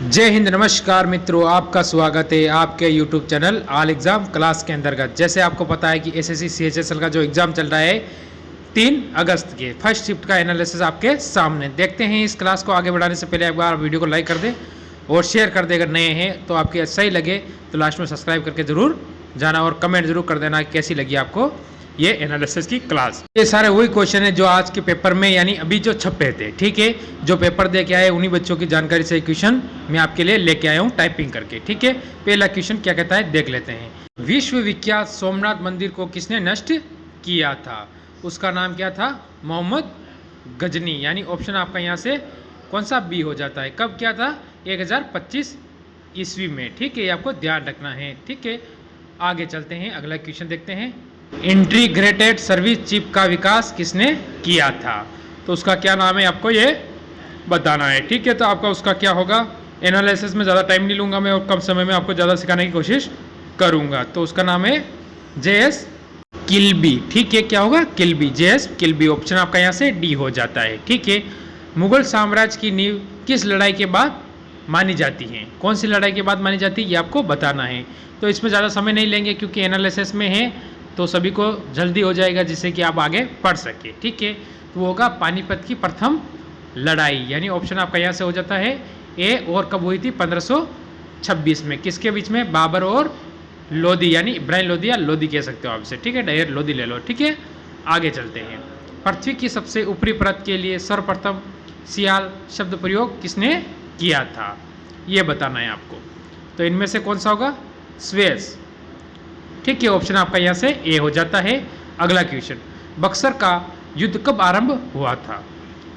जय हिंद, नमस्कार मित्रों, आपका स्वागत है आपके YouTube channel all exam class के अंतर्गत। जैसे आपको पता है कि एसएससी CHSL का जो एग्ज़ाम चल रहा है 3 अगस्त के फर्स्ट शिफ्ट का एनालिसिस आपके सामने देखते हैं। इस क्लास को आगे बढ़ाने से पहले एक बार वीडियो को लाइक कर दें और शेयर कर दें। अगर नए हैं तो आपके सही लगे तो लास्ट में सब्सक्राइब करके ज़रूर जाना और कमेंट जरूर कर देना कैसी लगी आपको ये एनालिसिस की क्लास। ये सारे वही क्वेश्चन है जो आज के पेपर में यानी अभी जो छपे थे, ठीक है। जो पेपर दे के आए उन्हीं बच्चों की जानकारी से क्वेश्चन मैं आपके लिए लेके आया हूँ टाइपिंग करके, ठीक है। पहला क्वेश्चन क्या कहता है देख लेते हैं। विश्व विख्यात सोमनाथ मंदिर को किसने नष्ट किया था? उसका नाम क्या था? मोहम्मद गजनी। यानी ऑप्शन आपका यहाँ से कौन सा बी हो जाता है। कब किया था? 1025 ईस्वी में, ठीक है। ये आपको ध्यान रखना है, ठीक है। आगे चलते हैं, अगला क्वेश्चन देखते हैं। इंटीग्रेटेड सर्विस चिप का विकास किसने किया था? तो उसका क्या नाम है आपको ये बताना है, ठीक है। तो आपका उसका क्या होगा? एनालिसिस में ज़्यादा टाइम नहीं लूँगा मैं और कम समय में आपको ज़्यादा सिखाने की कोशिश करूँगा। तो उसका नाम है JS किल्बी, ठीक है। क्या होगा? Kilby, JS Kilby. ऑप्शन आपका यहाँ से डी हो जाता है, ठीक है। मुगल साम्राज्य की नींव किस लड़ाई के बाद मानी जाती है? कौन सी लड़ाई के बाद मानी जाती है ये आपको बताना है। तो इसमें ज़्यादा समय नहीं लेंगे क्योंकि एनालिसिस में है तो सभी को जल्दी हो जाएगा जिससे कि आप आगे पढ़ सके, ठीक है। तो वो होगा पानीपत की प्रथम लड़ाई। यानी ऑप्शन आपका यहाँ से हो जाता है ए। और कब हुई थी? 1526 में। किसके बीच में? बाबर और लोधी, यानी इब्राहिम लोधी या लोधी कह सकते हो आपसे, ठीक है। डायरेक्ट लोधी ले लो, ठीक है। आगे चलते हैं। पृथ्वी की सबसे ऊपरी परत के लिए सर्वप्रथम सियाल शब्द प्रयोग किसने किया था? ये बताना है आपको। तो इनमें से कौन सा होगा? स्वेस, ठीक है। ऑप्शन आपका यहाँ से ए हो जाता है। अगला क्वेश्चन, बक्सर का युद्ध कब आरंभ हुआ था?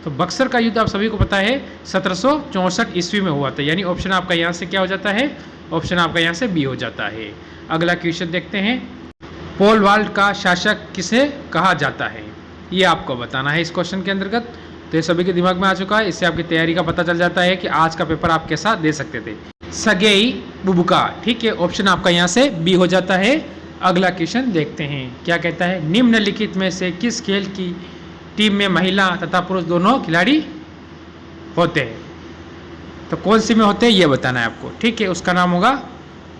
तो बक्सर का युद्ध आप सभी को पता है 1764 ईस्वी में हुआ था। यानी ऑप्शन आपका यहाँ से क्या हो जाता है? ऑप्शन आपका यहाँ से बी हो जाता है। अगला क्वेश्चन देखते हैं। पोल वाल्ट का शासक किसे कहा जाता है? ये आपको बताना है इस क्वेश्चन के अंतर्गत। तो ये सभी के दिमाग में आ चुका है। इससे आपकी तैयारी का पता चल जाता है कि आज का पेपर आप कैसा दे सकते थे। सगेई बुबुका, ठीक है। ऑप्शन आपका यहाँ से बी हो जाता है। अगला क्वेश्चन देखते हैं, क्या कहता है। निम्नलिखित में से किस खेल की टीम में महिला तथा पुरुष दोनों खिलाड़ी होते हैं? तो कौन सी में होते हैं ये बताना है आपको, ठीक है। उसका नाम होगा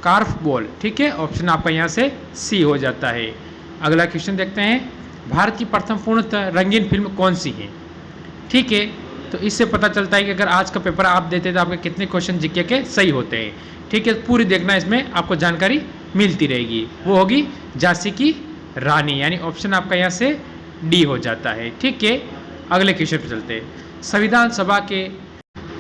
कार्फ बॉल, ठीक है। ऑप्शन आपका यहाँ से सी हो जाता है। अगला क्वेश्चन देखते हैं। भारत की प्रथम पूर्णतः रंगीन फिल्म कौन सी है? ठीक है। तो इससे पता चलता है कि अगर आज का पेपर आप देते तो आपके कितने क्वेश्चन जीके के सही होते हैं, ठीक है। पूरी देखना, इसमें आपको जानकारी मिलती रहेगी। वो होगी झांसी की रानी। यानी ऑप्शन आपका यहाँ से डी हो जाता है, ठीक है। अगले क्वेश्चन पर चलते हैं। संविधान सभा के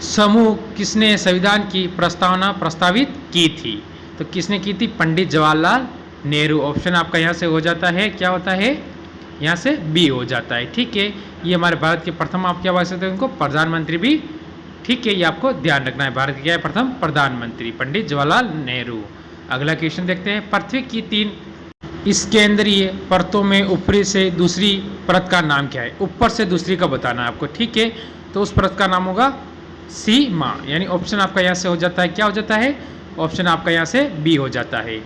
समूह किसने संविधान की प्रस्तावना प्रस्तावित की थी? तो किसने की थी? पंडित जवाहरलाल नेहरू। ऑप्शन आपका यहाँ से हो जाता है, क्या होता है? यहाँ से बी हो जाता है, ठीक है। ये हमारे भारत के प्रथम आप क्या बोल सकते हैं उनको? प्रधानमंत्री भी, ठीक है। ये आपको ध्यान रखना है। भारत के क्या है? प्रथम प्रधानमंत्री पंडित जवाहरलाल नेहरू। अगला क्वेश्चन देखते हैं। पृथ्वी की 3 इसकेंद्रीय परतों में ऊपरी से दूसरी परत का नाम क्या है? ऊपर से दूसरी का बताना है आपको, ठीक है। तो उस परत का नाम होगा सीमा। यानी ऑप्शन आपका यहाँ से हो जाता है, क्या हो जाता है? ऑप्शन आपका यहाँ से बी हो जाता है,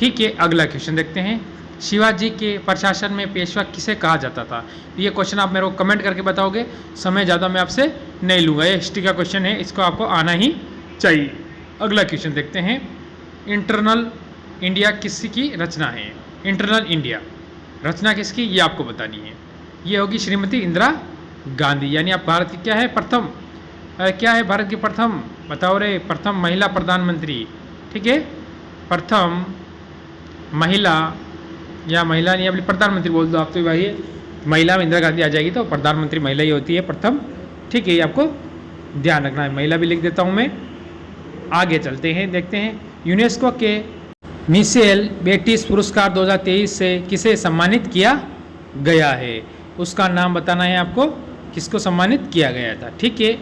ठीक है। अगला क्वेश्चन देखते हैं। शिवाजी के प्रशासन में पेशवा किसे कहा जाता था? ये क्वेश्चन आप मेरे को कमेंट करके बताओगे। समय ज़्यादा मैं आपसे नहीं लूँगा, ये हिस्ट्री का क्वेश्चन है, इसको आपको आना ही चाहिए। अगला क्वेश्चन देखते हैं। इंटरनल इंडिया किसकी रचना है? इंटरनल इंडिया रचना किसकी ये आपको बतानी है। ये होगी श्रीमती इंदिरा गांधी। यानी आप भारत की क्या है? प्रथम क्या है भारत की प्रथम? बताओ रे। प्रथम महिला प्रधानमंत्री, ठीक है। प्रथम महिला, या महिला नहीं, अपनी प्रधानमंत्री बोल दो आप तो भाई। महिला में इंदिरा गांधी आ जाएगी तो प्रधानमंत्री महिला ही होती है प्रथम, ठीक है। ये आपको ध्यान रखना है। महिला भी लिख देता हूँ मैं। आगे चलते हैं, देखते हैं। यूनेस्को के मिशेल बेटिस पुरस्कार 2023 से किसे सम्मानित किया गया है? उसका नाम बताना है आपको, किसको सम्मानित किया गया था, ठीक है।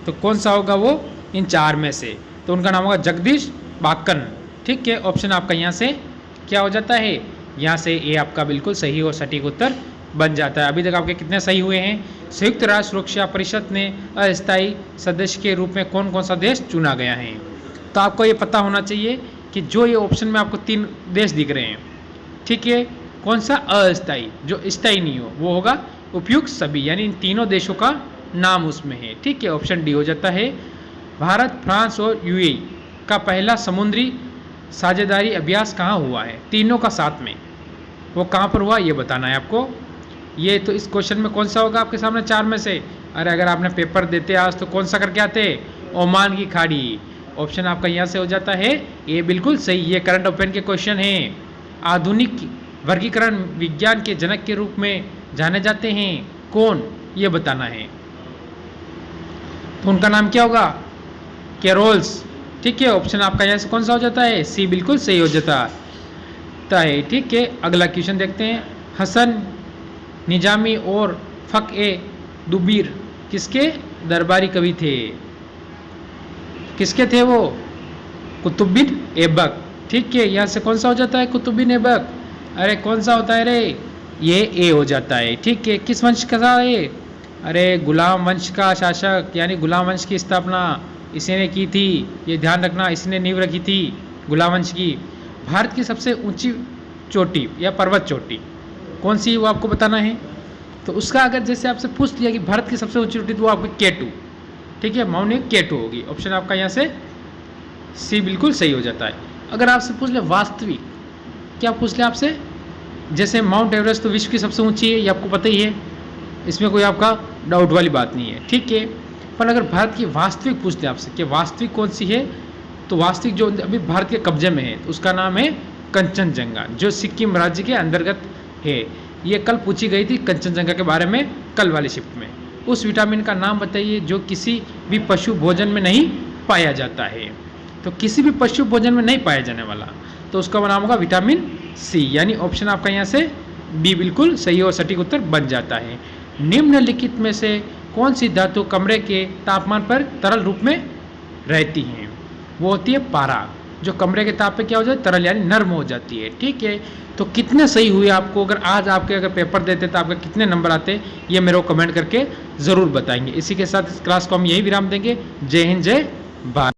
तो कौन सा होगा वो इन 4 में से? तो उनका नाम होगा जगदीश बाक्कन, ठीक है। ऑप्शन आपका यहाँ से क्या हो जाता है? यहाँ से ए आपका बिल्कुल सही और सटीक उत्तर बन जाता है। अभी तक आपके कितने सही हुए हैं? संयुक्त राष्ट्र सुरक्षा परिषद ने अस्थायी सदस्य के रूप में कौन कौन सा देश चुना गया है? तो आपको ये पता होना चाहिए कि जो ये ऑप्शन में आपको 3 देश दिख रहे हैं, ठीक है। कौन सा अस्थायी, जो स्थायी नहीं हो वो होगा उपयुक्त सभी। यानी इन तीनों देशों का नाम उसमें है, ठीक है। ऑप्शन डी हो जाता है। भारत, फ्रांस और यूएई का पहला समुद्री साझेदारी अभ्यास कहाँ हुआ है? तीनों का साथ में, वो कहाँ पर हुआ ये बताना है आपको। ये तो इस क्वेश्चन में कौन सा होगा आपके सामने चार में से? अरे अगर आपने पेपर देते आज तो कौन सा करके आते? ओमान की खाड़ी। ऑप्शन आपका यहाँ से हो जाता है ये बिल्कुल सही। ये करंट अफेयर के क्वेश्चन हैं। आधुनिक वर्गीकरण विज्ञान के जनक के रूप में जाने जाते हैं कौन, ये बताना है। तो उनका नाम क्या होगा? कैरोल्स। ठीक है, ऑप्शन आपका यहाँ से कौन सा हो जाता है? सी बिल्कुल सही हो जाता है। ठीक है, अगला क्वेश्चन देखते हैं। हसन निजामी और फक ए दुबीर किसके दरबारी कवि थे? किसके थे वो? कुतुबुद्दीन ऐबक। ठीक है, यहाँ से कौन सा हो जाता है? कुतुबुद्दीन ऐबक। अरे कौन सा होता है रे? ये ए हो जाता है। ठीक है, किस वंश का था ये? अरे गुलाम वंश का शासक, यानी गुलाम वंश की स्थापना इसी ने की थी। ये ध्यान रखना, इसने नींव रखी थी गुलाम वंश की। भारत की सबसे ऊंची चोटी या पर्वत चोटी कौन सी, वो आपको बताना है। तो उसका अगर जैसे आपसे पूछ लिया कि भारत की सबसे ऊंची चोटी, तो वो आपकी K2। ठीक है, माउंट K2 होगी। ऑप्शन आपका यहाँ से सी बिल्कुल सही हो जाता है। अगर आपसे पूछ ले वास्तविक, क्या पूछ ले आपसे? जैसे माउंट एवरेस्ट तो विश्व की सबसे ऊंची है, ये आपको पता ही है, इसमें कोई आपका डाउट वाली बात नहीं है। ठीक है, पर अगर भारत की वास्तविक पूछ ले आपसे कि वास्तविक कौन सी है, तो वास्तविक जो अभी भारत के कब्जे में है, तो उसका नाम है कंचनजंगा, जो सिक्किम राज्य के अंतर्गत है। ये कल पूछी गई थी कंचनजंगा के बारे में, कल वाली शिफ्ट में। उस विटामिन का नाम बताइए जो किसी भी पशु भोजन में नहीं पाया जाता है। तो किसी भी पशु भोजन में नहीं पाया जाने वाला, तो उसका नाम होगा विटामिन सी, यानी ऑप्शन आपका यहाँ से बी बिल्कुल सही और सटीक उत्तर बन जाता है। निम्नलिखित में से कौन सी धातु कमरे के तापमान पर तरल रूप में रहती है? वो होती है पारा, जो कमरे के ताप पे क्या हो जाती है? तरल, यानी नर्म हो जाती है। ठीक है, तो कितने सही हुए आपको? अगर आज आपके अगर पेपर देते तो आपके कितने नंबर आते, ये मेरे को कमेंट करके ज़रूर बताएंगे। इसी के साथ इस क्लास को हम यही विराम देंगे। जय हिंद, जय भारत।